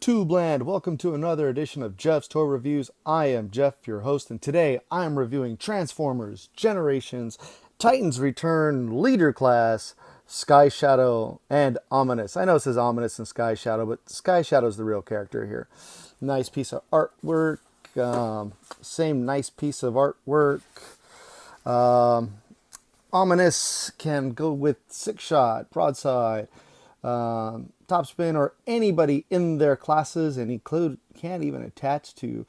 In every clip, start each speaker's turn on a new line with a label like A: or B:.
A: YouTube land, welcome to another edition of Jeff's Toy Reviews. I am Jeff, your host, and today I am reviewing Transformers, Generations, Titans Return, Leader Class, Sky Shadow, and Ominus. I know it says Ominus and Sky Shadow, but Sky Shadow is the real character here. Nice piece of artwork, same nice piece of artwork. Ominus can go with six shot, broadside, top spin, or anybody in their classes, and can't even attach to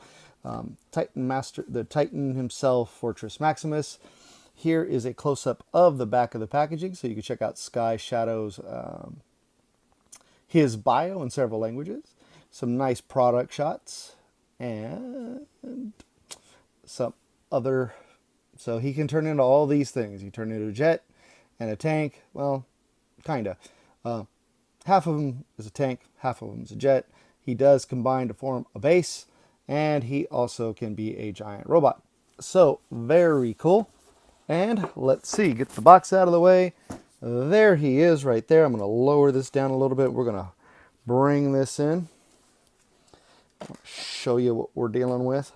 A: Titan Master, the Titan himself, Fortress Maximus. Here is a close-up of the back of the packaging, so you can check out Sky Shadow's his bio in several languages, some nice product shots, and some other. So he can turn into all these things. He can turn into a jet and a tank. Well, kinda. Half of him is a tank, half of him is a jet. He does combine to form a base, and he also can be a giant robot. So, very cool. And let's see, get the box out of the way. There he is right there. I'm going to lower this down a little bit. We're going to bring this in. I'll show you what we're dealing with.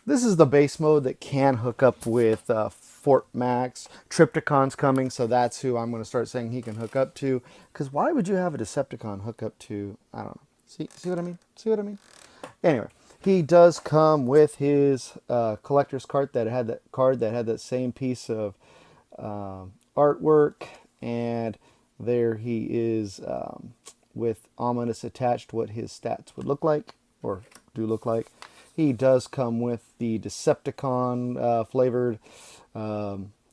A: This is the base mode that can hook up with Fort Max. Trypticon's coming, so that's who I'm going to start saying he can hook up to. Because why would you have a Decepticon hook up to, I don't know. See what I mean? See what I mean? Anyway, he does come with his collector's card that had that same piece of artwork. And there he is with Ominus attached, what his stats would look like, or do look like. He does come with the Decepticon flavored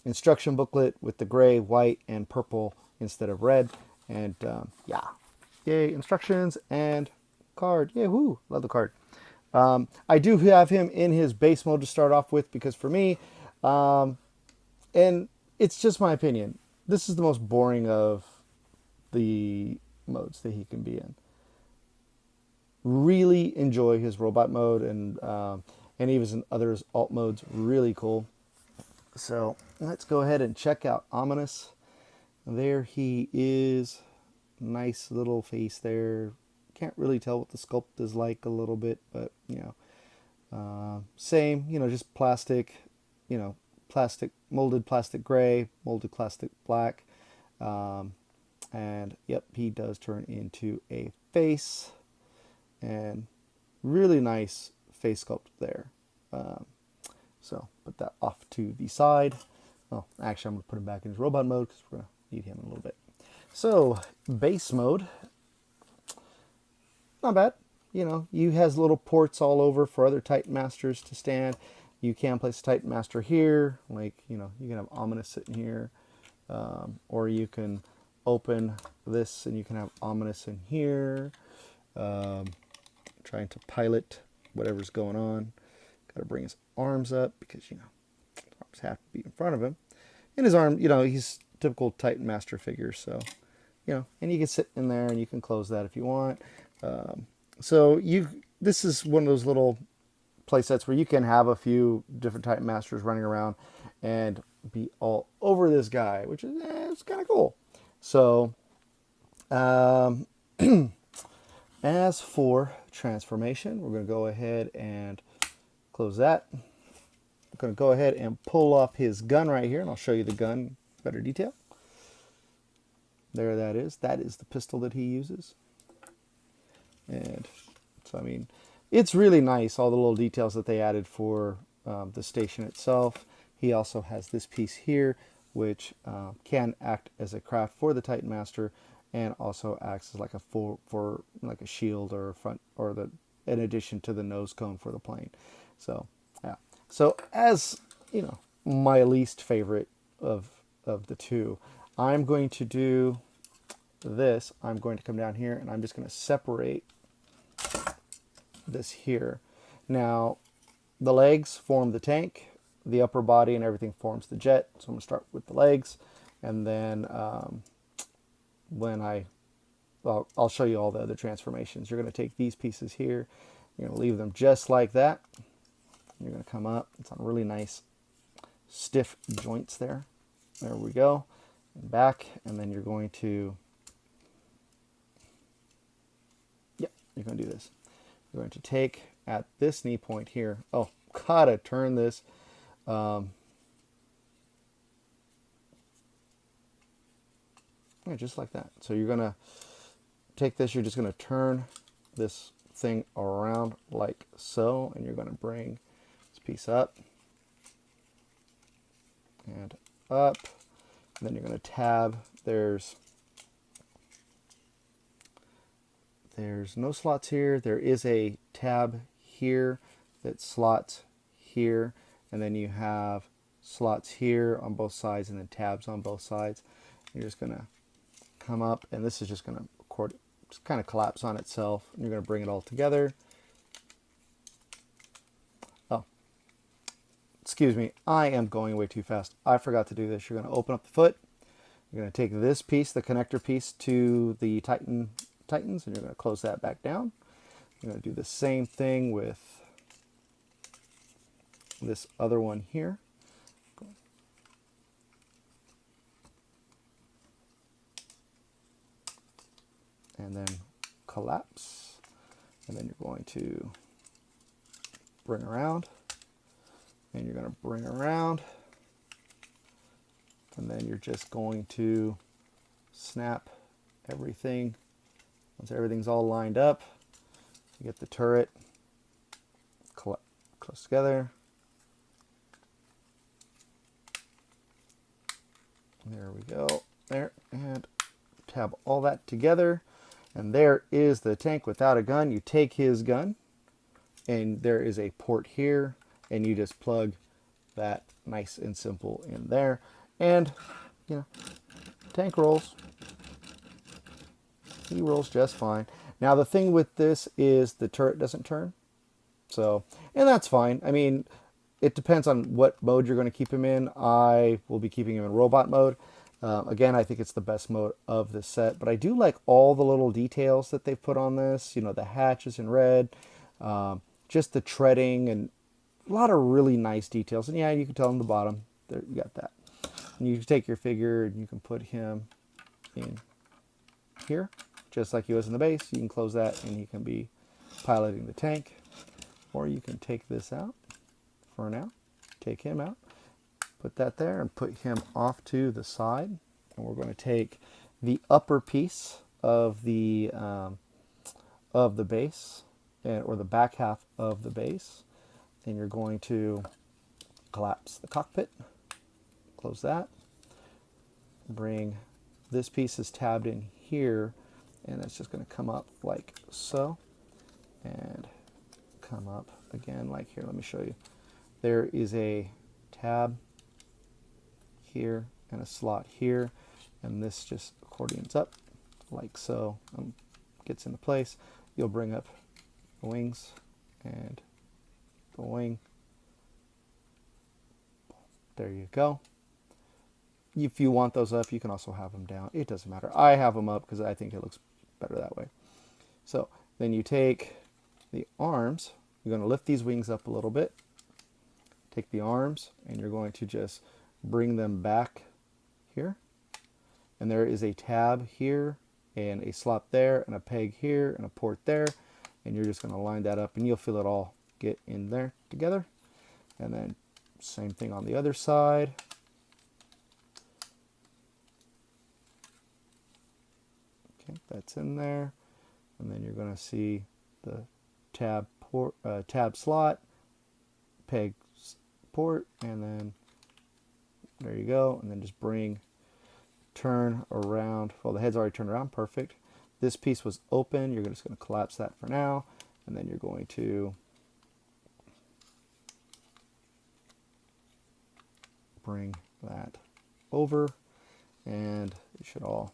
A: instruction booklet with the gray, white, and purple instead of red. And yeah, yay, instructions and card. Yay, whoo, love the card. I do have him in his base mode to start off with because for me, and it's just my opinion, this is the most boring of the modes that he can be in. Really enjoy his robot mode, and even other alt modes, really cool. So let's go ahead and check out Ominus. There he is. Nice little face there. Can't really tell what the sculpt is like a little bit, but same, just plastic, molded plastic gray, molded plastic black. And yep, he does turn into a face. And really nice face sculpt there. So put that off to the side. Well, actually, I'm going to put him back in his robot mode because we're going to need him in a little bit. So base mode, not bad. You has little ports all over for other Titan Masters to stand. You can place a Titan Master here, like you can have Ominus sitting here, or you can open this and you can have Ominus in here. Trying to pilot whatever's going on. Got to bring his arms up because, his arms have to be in front of him. And his arm, he's typical Titan Master figure. So, and you can sit in there and you can close that if you want. This is one of those little play sets where you can have a few different Titan Masters running around and be all over this guy, which is it's kind of cool. So, as for transformation, we're going to go ahead and close that. I'm going to go ahead and pull off his gun right here, and I'll show you the gun in better detail. There that is. That is the pistol that he uses. And so, it's really nice, all the little details that they added for the station itself. He also has this piece here, which can act as a craft for the Titan Master, and also acts as like a shield or a front, or in addition to the nose cone for the plane. So yeah. So as my least favorite of the two, I'm going to do this. I'm going to come down here and I'm just going to separate this here. Now the legs form the tank, the upper body and everything forms the jet. So I'm going to start with the legs, and then I'll show you all the other transformations. You're going to take these pieces here, you're going to leave them just like that. You're going to come up. It's on really nice stiff joints there. There we go. And back, and then you're going to you're going to do this. You're going to take at this knee point here. Oh, gotta turn this. Yeah, just like that. So you're going to take this, you're just going to turn this thing around like so, and you're going to bring this piece up and up, and then you're going to tab. There's no slots here. There is a tab here that slots here, and then you have slots here on both sides and then tabs on both sides. You're just going to come up, and this is just going to just kind of collapse on itself, and you're going to bring it all together. Oh, excuse me, I am going way too fast. I forgot to do this. You're going to open up the foot. You're going to take this piece, the connector piece, to the Titans, and you're going to close that back down. You're going to do the same thing with this other one here. And then collapse, and then you're going to bring around, and you're going to bring around, and then you're just going to snap everything. Once everything's all lined up, you get the turret close together. There we go, there, and tab all that together. And there is the tank without a gun. You take his gun, and there is a port here, and you just plug that nice and simple in there. And, you know, tank rolls. He rolls just fine. Now, the thing with this is the turret doesn't turn. So, and that's fine. I mean, it depends on what mode you're going to keep him in. I will be keeping him in robot mode. Again, I think it's the best mode of the set, but I do like all the little details that they've put on this. You know, the hatches in red, just the treading, and a lot of really nice details. And yeah, you can tell on the bottom, there you got that. And you can take your figure and you can put him in here, just like he was in the base. You can close that and he can be piloting the tank. Or you can take this out for now, take him out. Put that there and put him off to the side. And we're going to take the upper piece of the base, or the back half of the base. And you're going to collapse the cockpit. Close that. Bring this piece is tabbed in here, and it's just going to come up like so, and come up again like here. Let me show you. There is a tab here and a slot here, and this just accordions up like so, gets into place. You'll bring up the wings and the wing. There you go. If you want those up, you can also have them down. It doesn't matter. I have them up because I think it looks better that way. So then you take the arms. You're going to lift these wings up a little bit. Take the arms, and you're going to just bring them back here. And there is a tab here, and a slot there, and a peg here, and a port there. And you're just going to line that up, and you'll feel it all get in there together. And then same thing on the other side. Okay, that's in there. And then you're going to see the tab port, tab slot, peg port, and then there you go. And then just turn around. Well, the head's already turned around. Perfect. This piece was open. You're just going to collapse that for now. And then you're going to bring that over, and it should all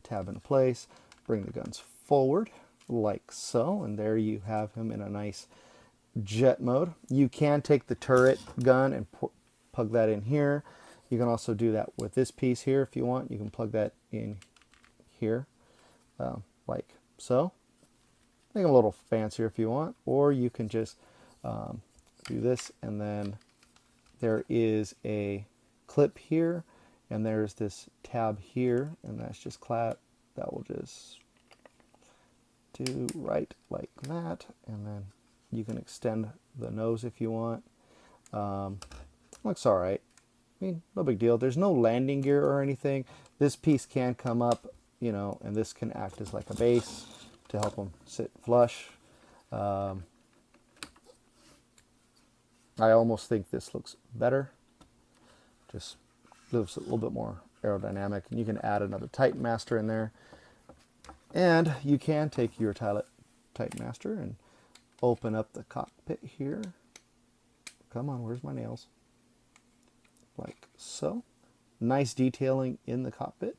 A: tab into place. Bring the guns forward like so, and there you have him in a nice jet mode. You can take the turret gun and plug that in here. You can also do that with this piece here if you want. You can plug that in here like so. Make them a little fancier if you want, or you can just do this, and then there is a clip here, and there's this tab here, and that's just that will just do right like that, and then you can extend the nose if you want. Looks all right. I mean, no big deal. There's no landing gear or anything. This piece can come up, you know, and this can act as like a base to help them sit flush. I almost think this looks better. Just looks a little bit more aerodynamic, and you can add another Titan Master in there. And you can take your Titan Master and open up the cockpit here. Come on, where's my nails? Like so. Nice detailing in the cockpit.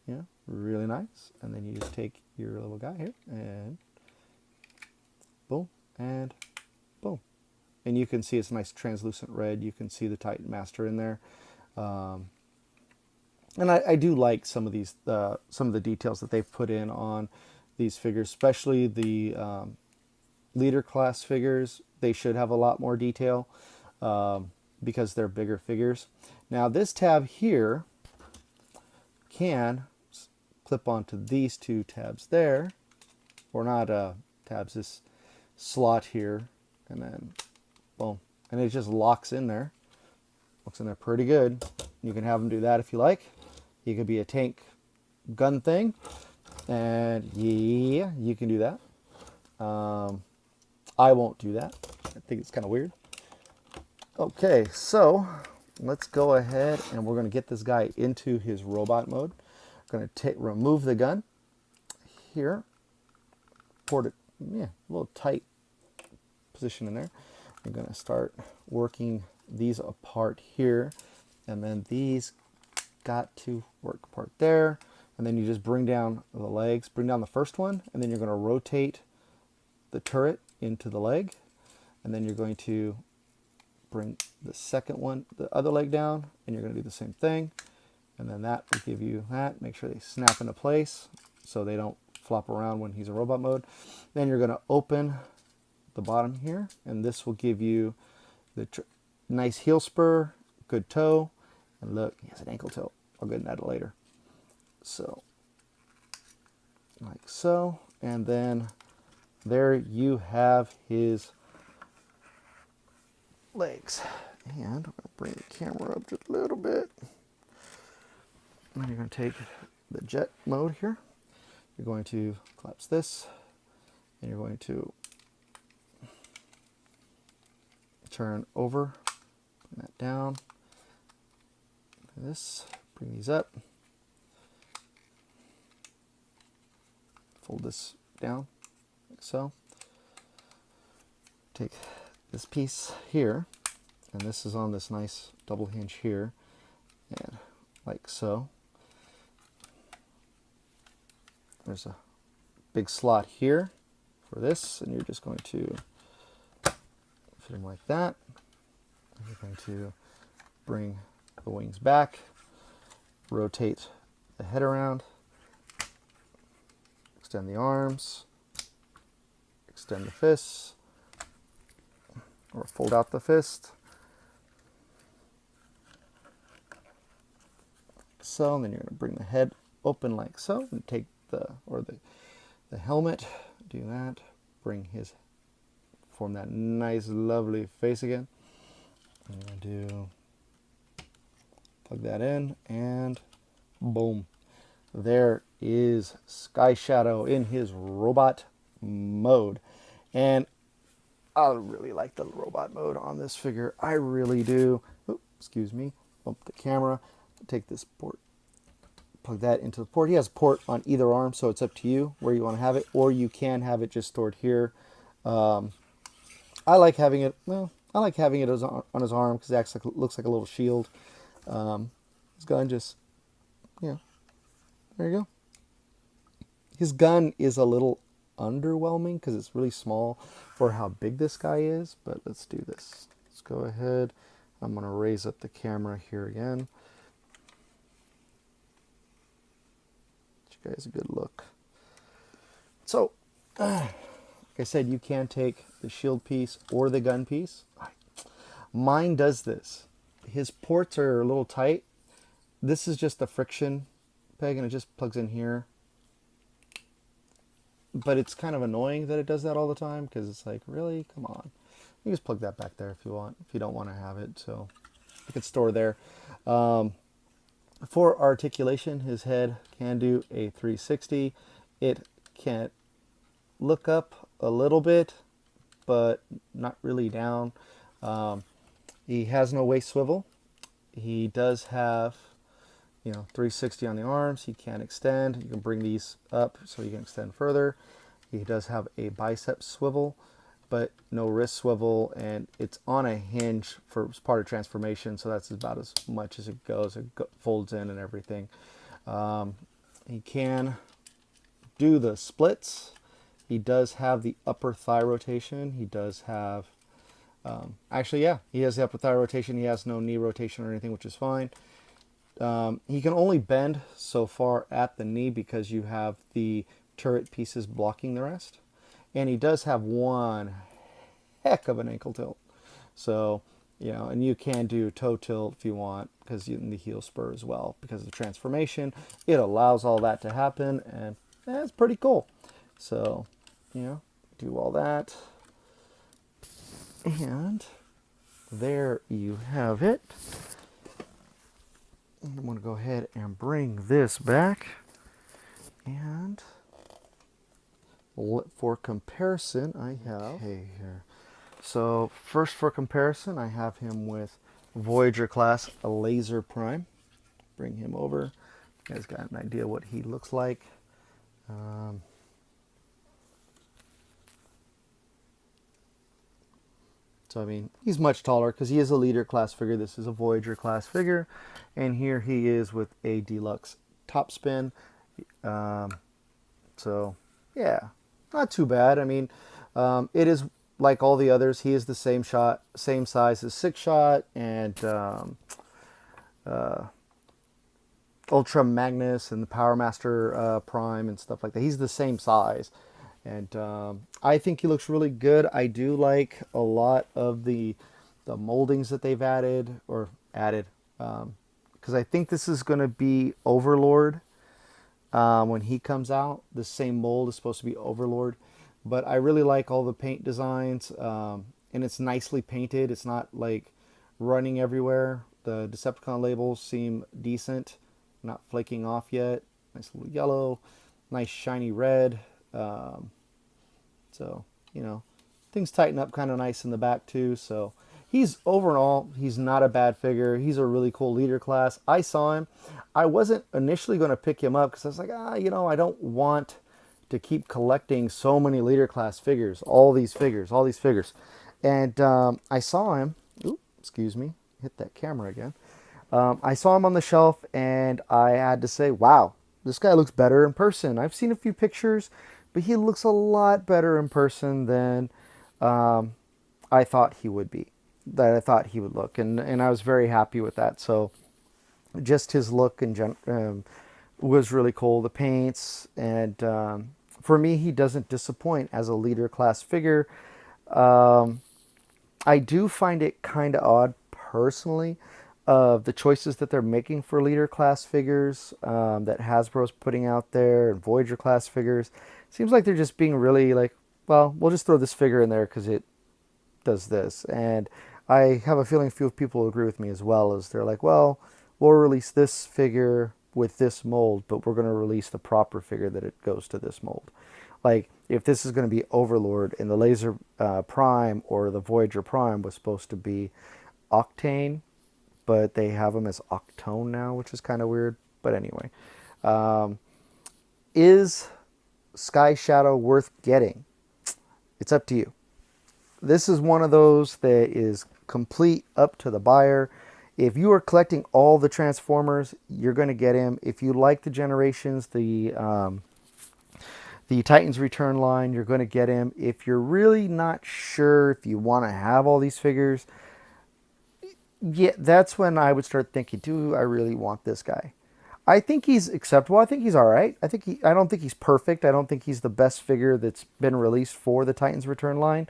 A: Yeah, really nice. And then you just take your little guy here and boom and boom. And you can see it's a nice translucent red. You can see the Titan Master in there. And I do like some of these, some of the details that they've put in on these figures, especially the leader class figures. They should have a lot more detail because they're bigger figures. Now this tab here can clip onto these two tabs there, or not tabs, this slot here, and then boom, and it just locks in there. Looks in there pretty good. You can have them do that if you like. It could be a tank gun thing, and yeah, you can do that. I won't do that. I think it's kind of weird. Okay, so let's go ahead and we're going to get this guy into his robot mode. I'm going to remove the gun here, port it, yeah, a little tight position in there. I'm going to start working these apart here, and then these got to work apart there, and then you just bring down the legs, bring down the first one, and then you're going to rotate the turret into the leg, and then you're going to bring the second one, the other leg down, and you're going to do the same thing, and then that will give you that. Make sure they snap into place so they don't flop around when he's in robot mode. Then you're going to open the bottom here, and this will give you the nice heel spur, good toe, and look, he has an ankle toe. I'll get into that later. So, like so, and then there you have his legs. And I'm going to bring the camera up just a little bit. And then you're going to take the jet mode here. You're going to collapse this, and you're going to turn over, bring that down, this, bring these up, fold this down like so. Take this piece here, and this is on this nice double hinge here, and like so. There's a big slot here for this, and you're just going to fit him like that. You're going to bring the wings back, rotate the head around, extend the arms, extend the fists, or fold out the fist. So, and then you're going to bring the head open like so, and take the helmet, do that, bring his, form that nice lovely face again. I'm going to do, plug that in, and boom, there is Sky Shadow in his robot mode. And I really like the robot mode on this figure. I really do. Oops, excuse me, bump the camera, take this port, plug that into the port. He has a port on either arm, so it's up to you where you want to have it, or you can have it just stored here. I like having it, well, I like having it on his arm because it acts like, looks like a little shield. His gun just, yeah, there you go. His gun is a little underwhelming because it's really small for how big this guy is, but let's do this. Let's go ahead. I'm going to raise up the camera here again. Get you guys a good look. So, like I said, you can take the shield piece or the gun piece. Mine does this. His ports are a little tight. This is just a friction peg, and it just plugs in here. but it's kind of annoying that it does that all the time because it's like, really, come on. You just plug that back there if you want, if you don't want to have it. So you can store there. For articulation, his head can do a 360. It can look up a little bit, but not really down. He has no waist swivel. He does have, 360 on the arms. He can extend. You can bring these up so you can extend further. He does have a bicep swivel, but no wrist swivel, and it's on a hinge for part of transformation, so that's about as much as it goes. It folds in and everything. He can do the splits. He does have the upper thigh rotation. He does have, actually, yeah, he has the upper thigh rotation. He has no knee rotation or anything, which is fine. He can only bend so far at the knee because you have the turret pieces blocking the rest. And he does have one heck of an ankle tilt. So, and you can do toe tilt if you want because in the heel spur as well. Because of the transformation, it allows all that to happen, and that's pretty cool. So, do all that. And there you have it. I'm going to go ahead and bring this back. And for comparison, I have... Okay, here. So first for comparison, I have him with Voyager class Laser Prime. Bring him over. You guys got an idea what he looks like. So, I mean, he's much taller because he is a leader class figure. This is a Voyager class figure. And here he is with a deluxe top spin. So, yeah, not too bad. I mean, it is like all the others. He is the same size as Six Shot and Ultra Magnus and the Power Master Prime and stuff like that. He's the same size. And I think he looks really good. I do like a lot of the moldings that they've added. Because I think this is going to be Overlord when he comes out. The same mold is supposed to be Overlord. But I really like all the paint designs. And it's nicely painted. It's not like running everywhere. The Decepticon labels seem decent. Not flaking off yet. Nice little yellow. Nice shiny red. So, things tighten up kind of nice in the back too. So overall, he's not a bad figure. He's a really cool leader class. I saw him. I wasn't initially going to pick him up because I was like, I don't want to keep collecting so many leader class figures, all these figures. And I saw him. Ooh, excuse me. Hit that camera again. I saw him on the shelf and I had to say, wow, this guy looks better in person. I've seen a few pictures, but he looks a lot better in person than I thought he would be, that I thought he would look. And I was very happy with that. So just his look was really cool. The paints, and for me, he doesn't disappoint as a leader class figure. I do find it kind of odd personally of the choices that they're making for leader class figures that Hasbro's putting out there, and Voyager class figures. Seems like they're just being really like, well, we'll just throw this figure in there because it does this. And I have a feeling a few people will agree with me as well, as they're like, well, we'll release this figure with this mold, but we're going to release the proper figure that it goes to this mold. Like, if this is going to be Overlord and the Laser Prime or the Voyager Prime was supposed to be Octane, but they have them as Octone now, which is kind of weird. But anyway, is Sky Shadow worth getting? It's up to you. This is one of those that is complete up to the buyer. If you are collecting all the Transformers, you're going to get him. If you like the Generations, the Titans Return line, you're going to get him. If you're really not sure if you want to have all these figures, yeah, that's when I would start thinking, do I really want this guy? I think he's acceptable. I think he's all right. I don't think he's perfect. I don't think he's the best figure that's been released for the Titans Return line,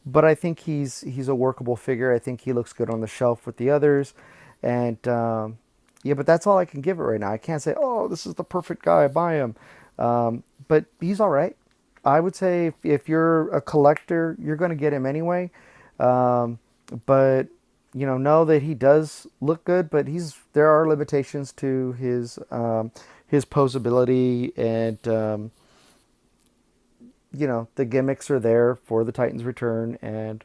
A: but I think he's a workable figure. I think he looks good on the shelf with the others, and yeah, but that's all I can give it right now. I can't say, oh, this is the perfect guy, buy him, but he's all right. I would say if you're a collector, you're going to get him anyway. Um, but know that he does look good, but there are limitations to his posability, and the gimmicks are there for the Titans return, and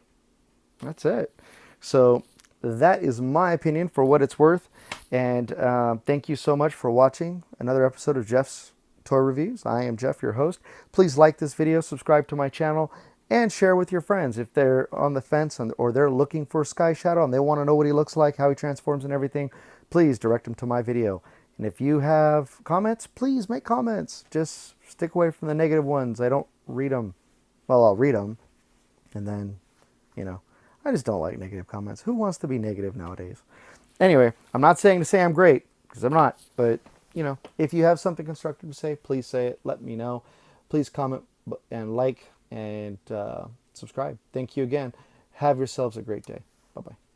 A: that's it. So that is my opinion for what it's worth. And thank you so much for watching another episode of Jeff's Toy Reviews. I am Jeff, your host. Please like this video, subscribe to my channel, and share with your friends. If they're on the fence or they're looking for Sky Shadow and they want to know what he looks like, how he transforms and everything, please direct them to my video. And if you have comments, please make comments. Just stick away from the negative ones. I don't read them. Well, I'll read them, and then, I just don't like negative comments. Who wants to be negative nowadays? Anyway, I'm not saying to say I'm great, because I'm not. But, if you have something constructive to say, please say it. Let me know. Please comment and like and subscribe. Thank you again. Have yourselves a great day. Bye-bye.